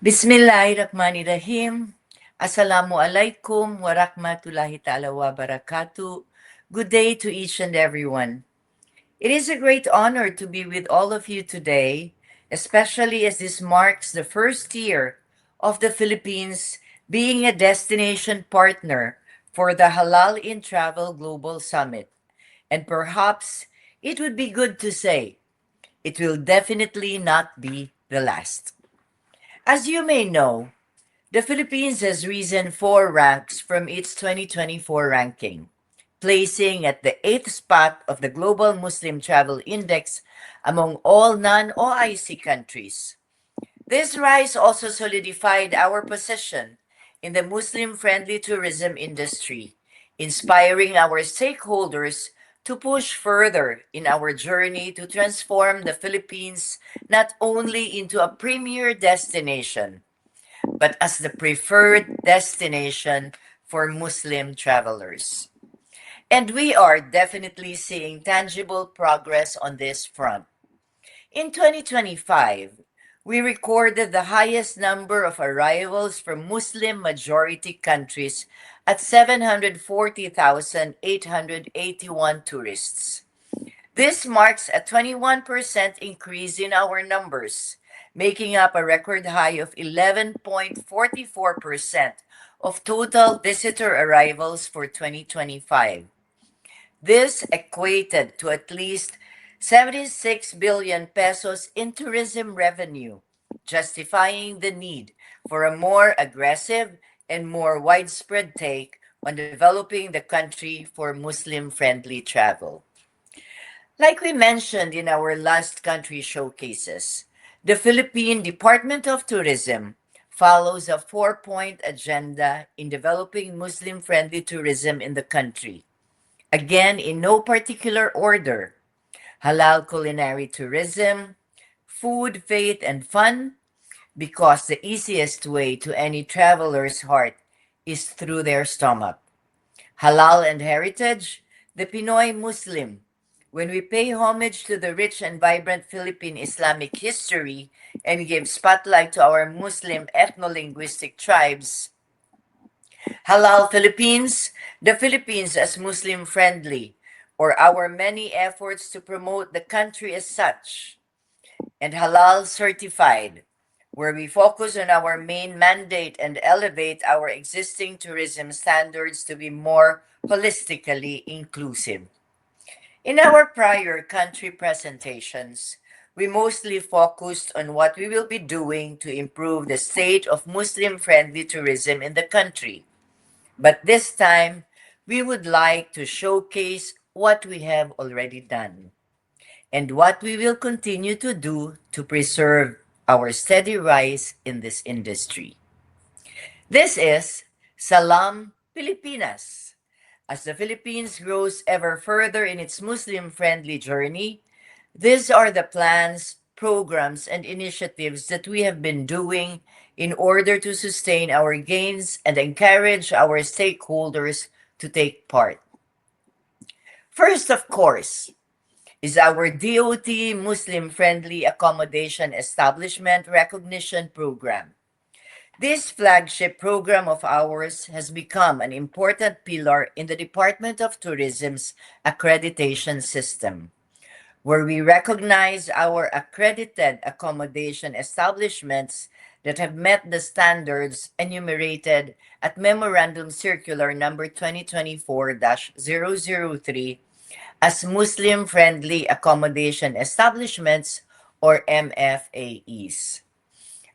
Bismillahirrahmanirrahim. Assalamualaikum warahmatullahi ta'ala wabarakatuh. Good day to each and everyone. It is a great honor to be with all of you today, especially as this marks the first year of the Philippines being a destination partner for the Halal in Travel Global Summit. And perhaps it would be good to say it will definitely not be the last. As you may know, the Philippines has risen 4 ranks from its 2024 ranking, placing at the 8th spot of the Global Muslim Travel Index among all non-OIC countries. This rise also solidified our position in the Muslim-friendly tourism industry, inspiring our stakeholders to push further in our journey to transform the Philippines not only into a premier destination, but as the preferred destination for Muslim travelers. And we are definitely seeing tangible progress on this front. In 2025, we recorded the highest number of arrivals from Muslim majority countries at 740,881 tourists. This marks a 21% increase in our numbers, making up a record high of 11.44% of total visitor arrivals for 2025. This equated to at least 76 billion pesos in tourism revenue, justifying the need for a more aggressive and more widespread take on developing the country for Muslim-friendly travel. Like we mentioned in our last country showcases, the Philippine Department of Tourism follows a 4-point agenda in developing Muslim-friendly tourism in the country. Again, in no particular order: halal culinary tourism, food, faith, and fun, because the easiest way to any traveler's heart is through their stomach. Halal and heritage, the Pinoy Muslim. When we pay homage to the rich and vibrant Philippine Islamic history and give spotlight to our Muslim ethno-linguistic tribes, Halal Philippines, the Philippines as Muslim friendly, or our many efforts to promote the country as such, and Halal certified, where we focus on our main mandate and elevate our existing tourism standards to be more holistically inclusive. In our prior country presentations, we mostly focused on what we will be doing to improve the state of Muslim-friendly tourism in the country. But this time, we would like to showcase what we have already done and what we will continue to do to preserve our steady rise in this industry. This is Salam Pilipinas. As the Philippines grows ever further in its Muslim-friendly journey, these are the plans, programs, and initiatives that we have been doing in order to sustain our gains and encourage our stakeholders to take part. First, of course, is our DOT Muslim-Friendly Accommodation Establishment Recognition Program. This flagship program of ours has become an important pillar in the Department of Tourism's accreditation system, where we recognize our accredited accommodation establishments that have met the standards enumerated at Memorandum Circular number 2024-003 as Muslim-Friendly Accommodation Establishments, or MFAEs.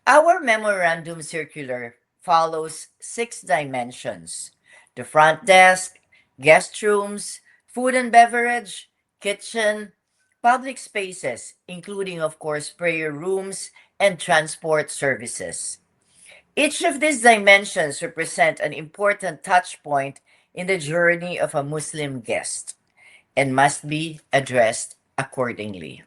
Our memorandum circular follows 6 dimensions: the front desk, guest rooms, food and beverage, kitchen, public spaces, including, of course, prayer rooms and transport services. Each of these dimensions represent an important touch point in the journey of a Muslim guest and must be addressed accordingly.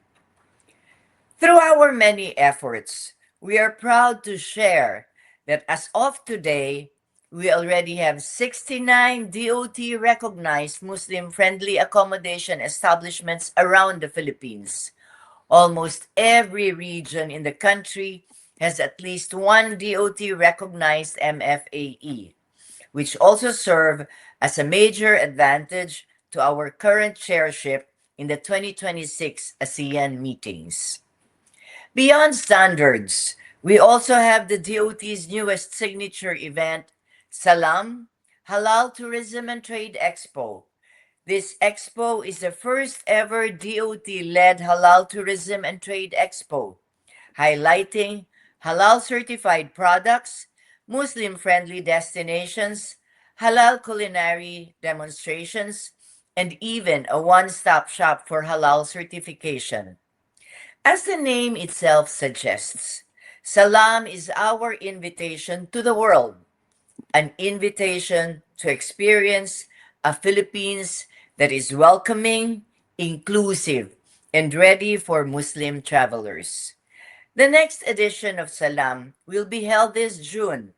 Through our many efforts, we are proud to share that as of today, we already have 69 DOT recognized Muslim friendly accommodation establishments around the Philippines. Almost every region in the country has at least one DOT recognized MFAE, which also serve as a major advantage to our current chairship in the 2026 ASEAN meetings. Beyond standards, we also have the DOT's newest signature event, Salam, Halal Tourism and Trade Expo. This expo is the first ever DOT-led Halal Tourism and Trade Expo, highlighting halal certified products, Muslim friendly destinations, halal culinary demonstrations, and even a one stop shop for halal certification. As the name itself suggests, Salam is our invitation to the world, an invitation to experience a Philippines that is welcoming, inclusive, and ready for Muslim travelers. The next edition of Salam will be held this June,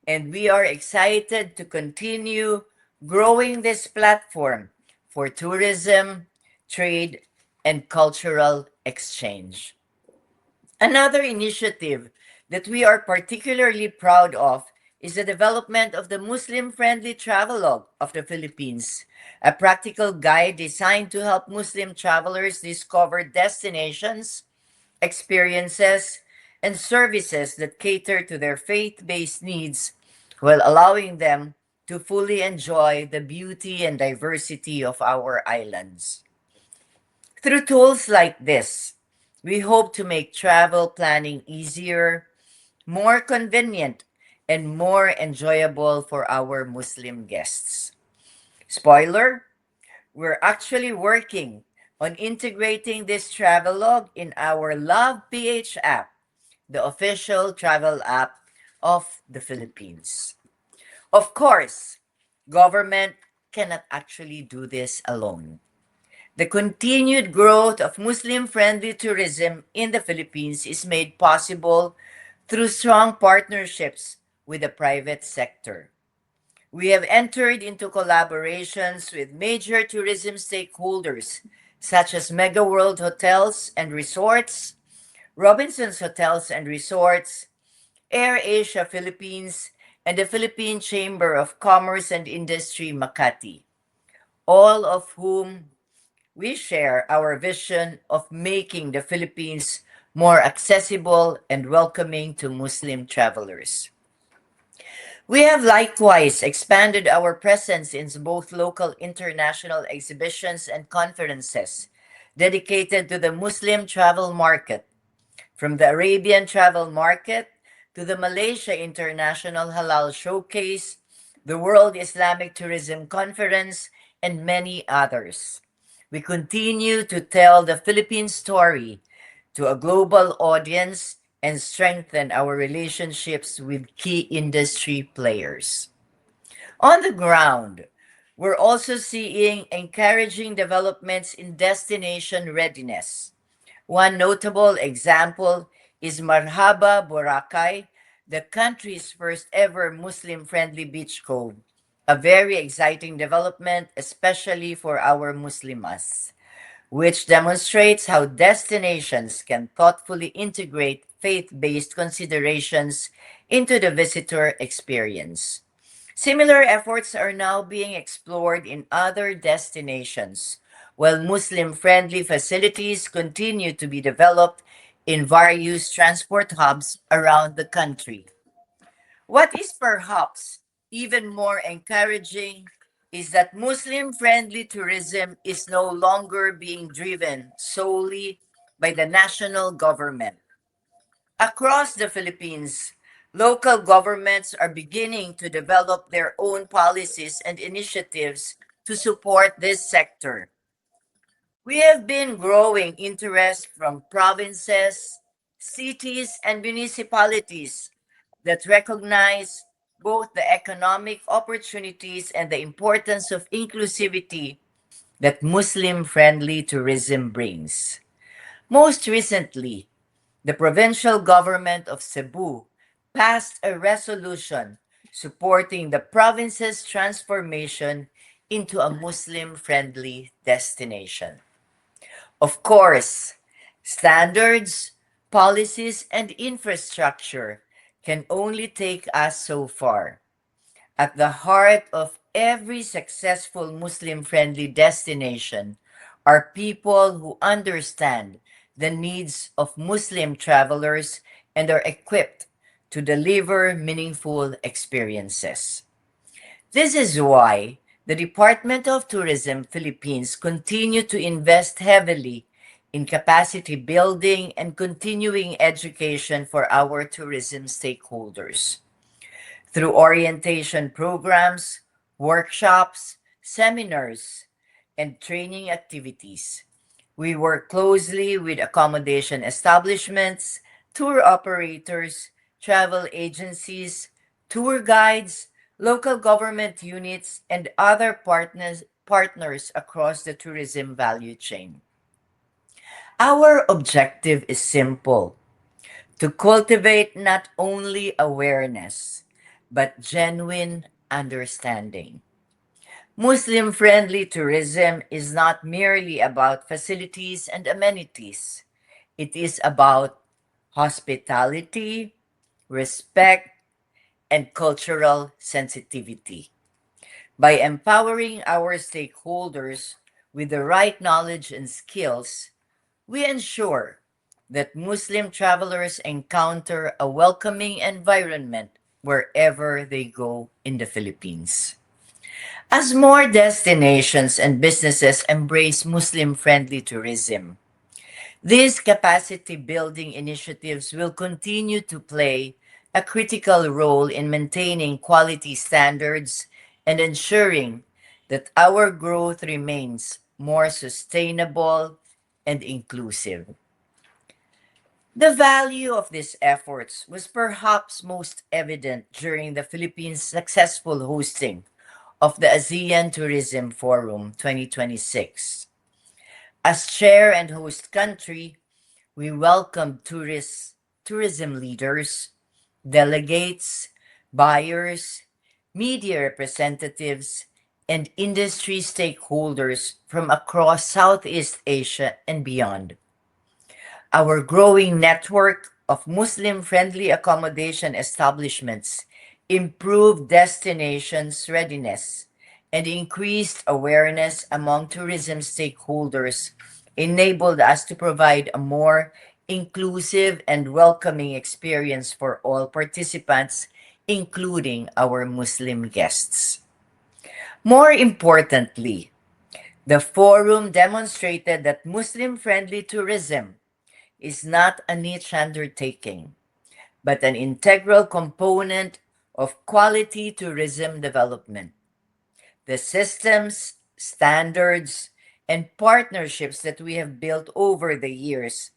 and we are excited to continue growing this platform for tourism, trade, and cultural exchange. Another initiative that we are particularly proud of is the development of the Muslim friendly travelogue of the Philippines, a practical guide designed to help Muslim travelers discover destinations, experiences, and services that cater to their faith based needs while allowing them to fully enjoy the beauty and diversity of our islands. Through tools like this, we hope to make travel planning easier, more convenient, and more enjoyable for our Muslim guests. Spoiler, we're actually working on integrating this travelogue in our Love PH app, the official travel app of the Philippines. Of course, government cannot actually do this alone. The continued growth of Muslim friendly tourism in the Philippines is made possible through strong partnerships with the private sector. We have entered into collaborations with major tourism stakeholders such as Mega World Hotels and Resorts, Robinson's Hotels and Resorts, Air Asia Philippines, and the Philippine Chamber of Commerce and Industry Makati, all of whom we share our vision of making the Philippines more accessible and welcoming to Muslim travelers. We have likewise expanded our presence in both local international exhibitions and conferences dedicated to the Muslim travel market, from the Arabian travel market to the Malaysia International Halal Showcase, the World Islamic Tourism Conference, and many others. We continue to tell the Philippine story to a global audience and strengthen our relationships with key industry players. On the ground, we're also seeing encouraging developments in destination readiness. One notable example is Marhaba Boracay, the country's first ever Muslim friendly beach cove, a very exciting development, especially for our Muslimas, which demonstrates how destinations can thoughtfully integrate faith based considerations into the visitor experience. Similar efforts are now being explored in other destinations, while Muslim friendly facilities continue to be developed in various transport hubs around the country. What is perhaps even more encouraging is that Muslim friendly tourism is no longer being driven solely by the national government. Across the Philippines, local governments are beginning to develop their own policies and initiatives to support this sector. We have been growing interest from provinces, cities, and municipalities that recognize both the economic opportunities and the importance of inclusivity that Muslim friendly tourism brings. Most recently, the provincial government of Cebu passed a resolution supporting the province's transformation into a Muslim friendly destination. Of course, standards, policies and infrastructure can only take us so far. At the heart of every successful Muslim friendly destination are people who understand the needs of Muslim travelers and are equipped to deliver meaningful experiences. This is why the Department of Tourism Philippines continue to invest heavily in capacity building and continuing education for our tourism stakeholders through orientation programs, workshops, seminars, and training activities. We work closely with accommodation establishments, tour operators, travel agencies, tour guides, local government units, and other partners across the tourism value chain. Our objective is simple: to cultivate not only awareness, but genuine understanding. Muslim friendly tourism is not merely about facilities and amenities, it is about hospitality, respect, and cultural sensitivity. By empowering our stakeholders with the right knowledge and skills, we ensure that Muslim travelers encounter a welcoming environment wherever they go in the Philippines. As more destinations and businesses embrace Muslim friendly tourism, these capacity building initiatives will continue to play a critical role in maintaining quality standards and ensuring that our growth remains more sustainable and inclusive. The value of these efforts was perhaps most evident during the Philippines' successful hosting of the ASEAN Tourism Forum 2026. As chair and host country, we welcomed tourism leaders, delegates, buyers, media representatives, and industry stakeholders from across Southeast Asia and beyond. Our growing network of Muslim friendly accommodation establishments improved destinations' readiness and increased awareness among tourism stakeholders, enabled us to provide a more inclusive and welcoming experience for all participants, including our Muslim guests. More importantly, the forum demonstrated that Muslim friendly tourism is not a niche undertaking, but an integral component of quality tourism development. The systems, standards, and partnerships that we have built over the years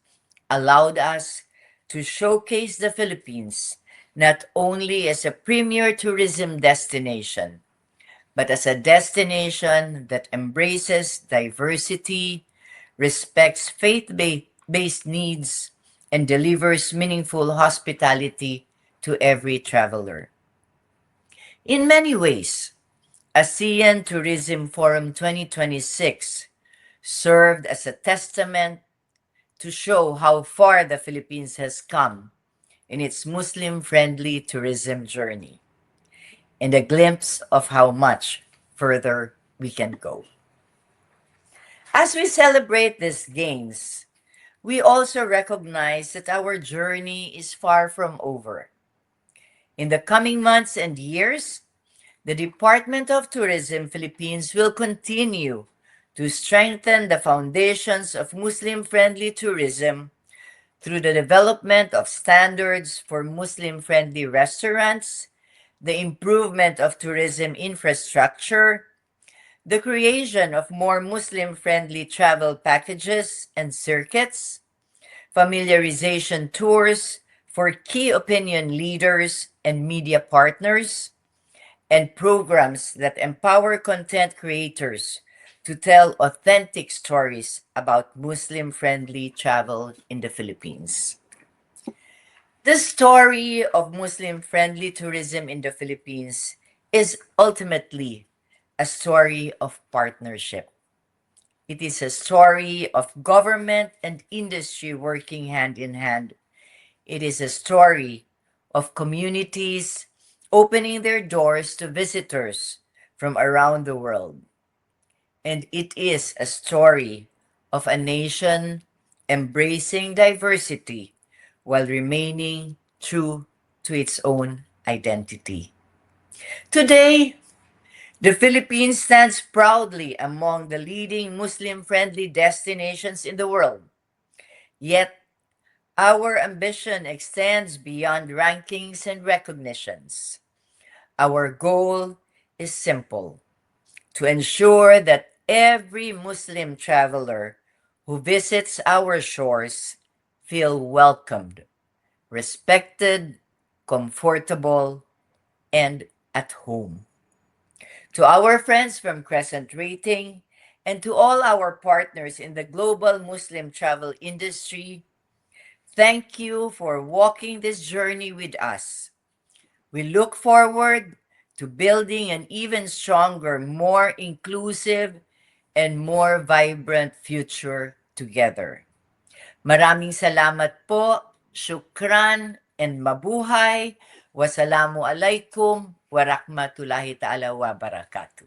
allowed us to showcase the Philippines not only as a premier tourism destination, but as a destination that embraces diversity, respects faith based needs, and delivers meaningful hospitality to every traveler. In many ways, ASEAN Tourism Forum 2026 served as a testament to show how far the Philippines has come in its Muslim friendly tourism journey, and a glimpse of how much further we can go. As we celebrate these gains, we also recognize that our journey is far from over. In the coming months and years, the Department of Tourism Philippines will continue to strengthen the foundations of Muslim friendly tourism through the development of standards for Muslim friendly restaurants, the improvement of tourism infrastructure, the creation of more Muslim friendly travel packages and circuits, familiarization tours for key opinion leaders and media partners, and programs that empower content creators to tell authentic stories about Muslim friendly travel in the Philippines. The story of Muslim friendly tourism in the Philippines is ultimately a story of partnership. It is a story of government and industry working hand in hand It is a story of communities opening their doors to visitors from around the world. And it is a story of a nation embracing diversity while remaining true to its own identity. Today, the Philippines stands proudly among the leading Muslim friendly destinations in the world. Yet, our ambition extends beyond rankings and recognitions. Our goal is simple: to ensure that every Muslim traveler who visits our shores feel welcomed, respected, comfortable, and at home. To our friends from Crescentrating and to all our partners in the global Muslim travel industry, thank you for walking this journey with us. We look forward to building an even stronger, more inclusive, and more vibrant future together. Maraming salamat po, syukran, and mabuhay. Wassalamu alaikum wa rahmatullahi ta'ala wa barakatuh.